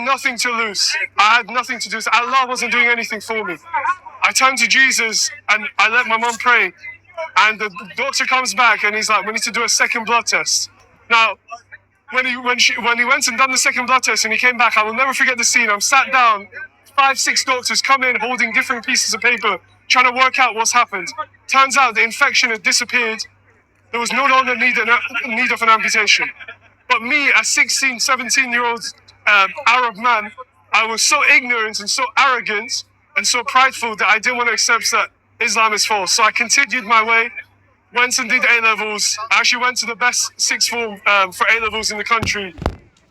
nothing to lose. I had nothing to do. Allah wasn't doing anything for me. I turned to Jesus and I let my mom pray. And the doctor comes back and he's like, we need to do a second blood test. Now, when he went and done the second blood test and he came back, I will never forget the scene. I'm sat down, 5-6 doctors come in holding different pieces of paper, trying to work out what's happened. Turns out the infection had disappeared. There was no longer need of an amputation. But me, a 16, 17-year-old Arab man, I was so ignorant and so arrogant and so prideful that I didn't want to accept that Islam is false. So I continued my way, went and did A-levels. I actually went to the best sixth form for A-levels in the country.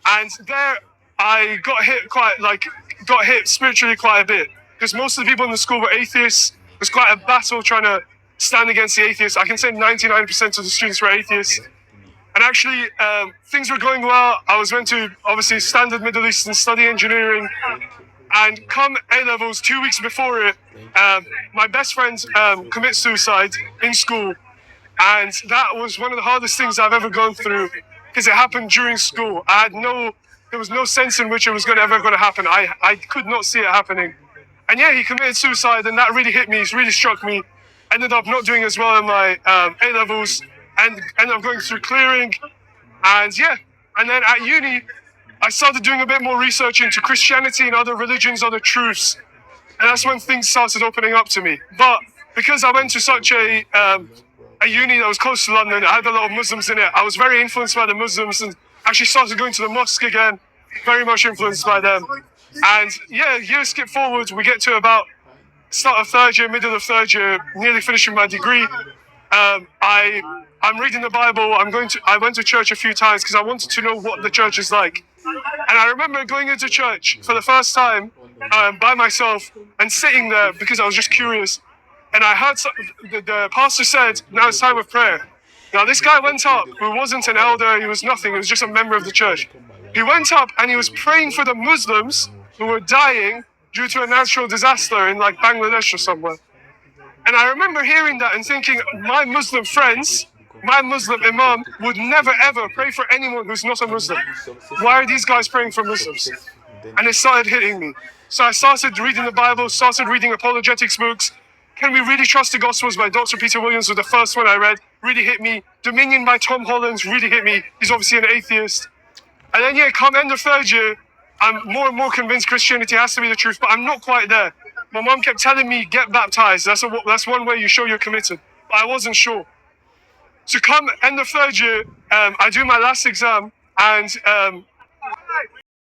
And there I got hit spiritually quite a bit. Because most of the people in the school were atheists. It was quite a battle trying to stand against the atheists. I can say 99% of the students were atheists. And actually, things were going well. I was went to, obviously, standard Middle Eastern study engineering. And come A-levels, 2 weeks before it, my best friend commits suicide in school. And that was one of the hardest things I've ever gone through because it happened during school. There was no sense in which it was ever going to happen. I could not see it happening. And yeah, he committed suicide and that really hit me. It really struck me. Ended up not doing as well in my A-levels and ended up going through clearing. And yeah, and then at uni, I started doing a bit more research into Christianity and other religions, other truths. And that's when things started opening up to me. But because I went to such a uni that was close to London, I had a lot of Muslims in it. I was very influenced by the Muslims and actually started going to the mosque again, very much influenced by them. And yeah, years skip forward, we get to about start of third year, middle of third year, nearly finishing my degree. I'm reading the Bible. I went to church a few times because I wanted to know what the church is like. And I remember going into church for the first time by myself and sitting there because I was just curious. And I heard the pastor said, now it's time of prayer. Now this guy went up who wasn't an elder, he was nothing, he was just a member of the church. He went up and he was praying for the Muslims who were dying due to a natural disaster in like Bangladesh or somewhere. And I remember hearing that and thinking, my Muslim friends, my Muslim imam would never ever pray for anyone who's not a Muslim. Why are these guys praying for Muslims? And it started hitting me. So I started reading the Bible, started reading apologetics books. Can We Really Trust the Gospels by Dr. Peter Williams was the first one I read. Really hit me. Dominion by Tom Holland really hit me. He's obviously an atheist. And then yeah, come end of third year, I'm more and more convinced Christianity has to be the truth, but I'm not quite there. My mom kept telling me, get baptized. That's one way you show you're committed. But I wasn't sure. So come end of third year, I do my last exam, and